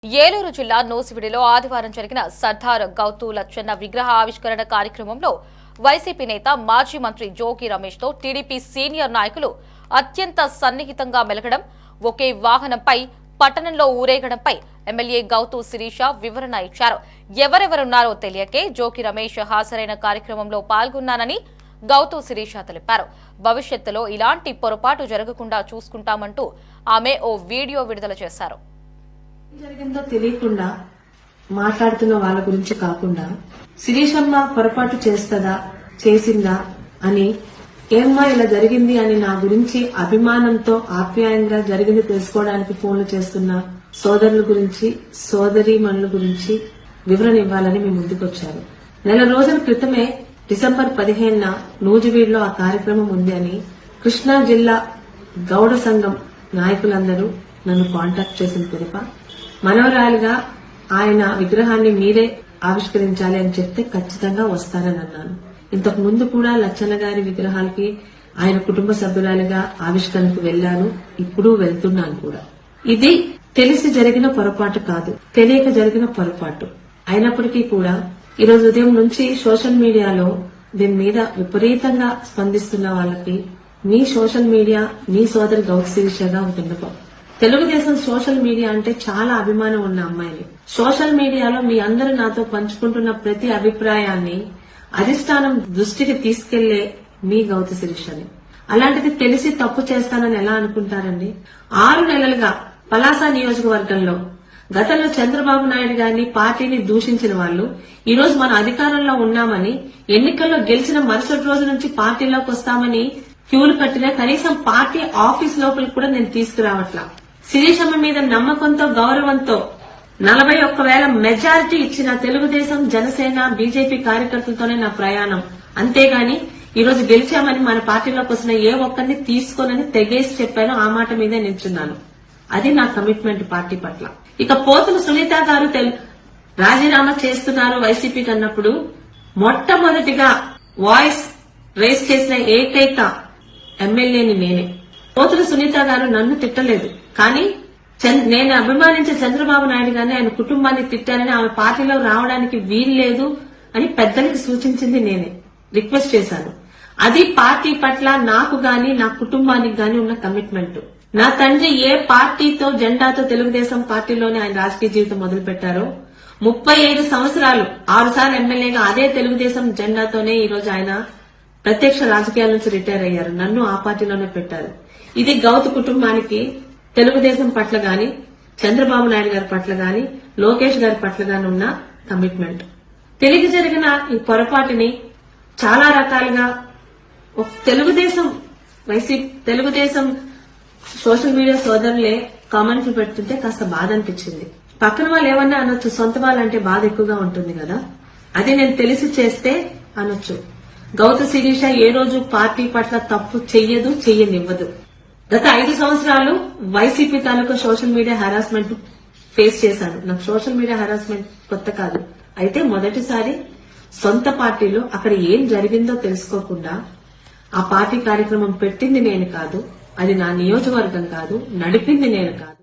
ఏలూరు జిల్లా నూసివిడిలో ఆదివారం జరిగిన సర్దార్ గౌతు లచ్చన్న విగ్రహ ఆవిష్కరణ కార్యక్రమంలో వైసీపీ నేత మాజీ మంత్రి జోగి రమేష్ తో టీడీపీ సీనియర్ నాయకులు అత్యంత సన్నిహితంగా మెలగడం, ఒకే వాహనంపై పట్టణంలో ఊరేగడంపై ఎమ్మెల్యే గౌతు శిరీష వివరణ ఇచ్చారు. ఎవరెవరున్నారో తెలియకే జోగి రమేష్ హాజరైన కార్యక్రమంలో పాల్గొన్నానని గౌతు శిరీష తెలిపారు. భవిష్యత్తులో ఇలాంటి పొరపాటు జరగకుండా చూసుకుంటామంటూ ఆమె ఓ వీడియో విడుదల చేశారు. జరిగిందో తెలియకుండా మాట్లాడుతున్న వాళ్ళ గురించి కాకుండా శిరీషమ్మ పొరపాటు చేసిందా అని ఏమ్మా ఇలా జరిగింది అని నా గురించి అభిమానంతో ఆప్యాయంగా జరిగింది తెలుసుకోవడానికి ఫోన్లు చేస్తున్న సోదరుల గురించి సోదరీమణుల గురించి వివరణ ఇవ్వాలని మీ ముందుకొచ్చారు. నెల రోజుల క్రితమే డిసెంబర్ 15న నూజివీడులో ఆ కార్యక్రమం ఉంది అని కృష్ణా జిల్లా గౌడ సంఘం నాయకులందరూ నన్ను కాంటాక్ట్ చేసిన పిదప మనవరాలుగా ఆయన విగ్రహాన్ని మీరే ఆవిష్కరించాలి అని చెప్తే ఖచ్చితంగా వస్తానని అన్నాను. ఇంతకు ముందు కూడా లచ్చన్న గారి విగ్రహాలకి ఆయన కుటుంబ సభ్యురాలుగా ఆవిష్కరణకు వెళ్లాను, ఇప్పుడు వెళ్తున్నాను కూడా. ఇది తెలిసి జరిగిన పొరపాటు కాదు, తెలియక జరిగిన పొరపాటు. అయినప్పటికీ కూడా ఈ రోజు ఉదయం నుంచి సోషల్ మీడియాలో దీని మీద విపరీతంగా స్పందిస్తున్న వాళ్ళకి మీ సోషల్ మీడియా మీ సోదరి గౌతు శిరీషగా ఒక విన్నపం. తెలుగుదేశం సోషల్ మీడియా అంటే చాలా అభిమానం ఉన్న అమ్మాయిని. సోషల్ మీడియాలో మీ అందరూ నాతో పంచుకుంటున్న ప్రతి అభిప్రాయాన్ని అధిష్టానం దృష్టికి తీసుకెళ్లే మీ గౌతు శిరీషని. అలాంటిది తెలిసి తప్పు చేస్తానని ఎలా అనుకుంటారండి? 6 నెలలుగా పలాస నియోజకవర్గంలో గతంలో చంద్రబాబు నాయుడు గారిని పార్టీని దూషించిన వాళ్ళు ఈ రోజు మన అధికారంలో ఉన్నామని, ఎన్నికల్లో గెలిచిన మరుసటి రోజు నుంచి పార్టీలోకి వస్తామని క్యూలు కట్టినా కనీసం పార్టీ ఆఫీస్ లోపలికి కూడా నేను తీసుకురావట్లా. శిరీషమ్మ మీద నమ్మకంతో గౌరవంతో 41,000 మెజారిటీ ఇచ్చిన తెలుగుదేశం జనసేన బీజేపీ కార్యకర్తలతోనే నా ప్రయాణం. అంతేగాని ఈ రోజు గెలిచామని మన పార్టీలోకి వస్తున్న ఏ ఒక్కరిని తీసుకోనని తెగేసి చెప్పాను. ఆ మాట మీదే నిల్చున్నాను. అది నా కమిట్మెంట్ పార్టీ పట్ల. ఇక పోతుల సునీత గారు రాజీనామా చేస్తున్నారు వైసీపీకి అన్నప్పుడు మొట్టమొదటిగా వాయిస్ రేస్ చేసిన ఏకైక ఎమ్మెల్యేని నేనే. పోతుల సునీత గారు నన్ను తిట్టలేదు, కానీ నేను అభిమానించే చంద్రబాబు నాయుడు గారిని ఆయన కుటుంబాన్ని తిట్టారని, ఆమె పార్టీలో రావడానికి వీల్లేదు అని పెద్దలకి సూచించింది నేనే. రిక్వెస్ట్ చేశాను. అది పార్టీ పట్ల నాకు గాని నా కుటుంబానికి గాని ఉన్న కమిట్మెంట్. నా తండ్రి ఏ పార్టీతో జెండాతో తెలుగుదేశం పార్టీలోనే ఆయన రాజకీయ జీవితం మొదలు పెట్టారో 35 సంవత్సరాలు 6 సార్లు ఎమ్మెల్యేగా అదే తెలుగుదేశం జెండాతోనే ఈ రోజు ఆయన ప్రత్యక్ష రాజకీయాల నుంచి రిటైర్ అయ్యారు. నన్ను ఆ పార్టీలోనే పెట్టారు. ఇది గౌతు కుటుంబానికి తెలుగుదేశం పట్ల గాని చంద్రబాబు నాయుడు గారి పట్ల గాని లోకేష్ గారి పట్ల గాని ఉన్న కమిట్మెంట్. తెలిసి జరిగిన ఈ పొరపాటుని చాలా రకాలుగా తెలుగుదేశం సోషల్ మీడియా సోదరులే కామెంట్లు పెడుతుంటే కాస్త బాధ అనిపించింది. పక్కన వాళ్ళు ఏమన్నా అనొచ్చు, సొంత వాళ్ళంటే బాధ ఎక్కువగా ఉంటుంది కదా. అది నేను తెలిసి చేస్తే అనొచ్చు. గౌతు శిరీష ఏ రోజు పార్టీ పట్ల తప్పు చెయ్యనివ్వదు. గత 5 సంవత్సరాలు వైసీపీ తాలూకా సోషల్ మీడియా హెరాస్మెంట్ ఫేస్ చేశాను. నాకు సోషల్ మీడియా హెరాస్మెంట్ కొత్త కాదు. అయితే మొదటిసారి సొంత పార్టీలో అక్కడ ఏం జరిగిందో తెలుసుకోకుండా ఆ పార్టీ కార్యక్రమం పెట్టింది నేను కాదు, అది నా నియోజకవర్గం కాదు, నడిపింది నేను కాదు.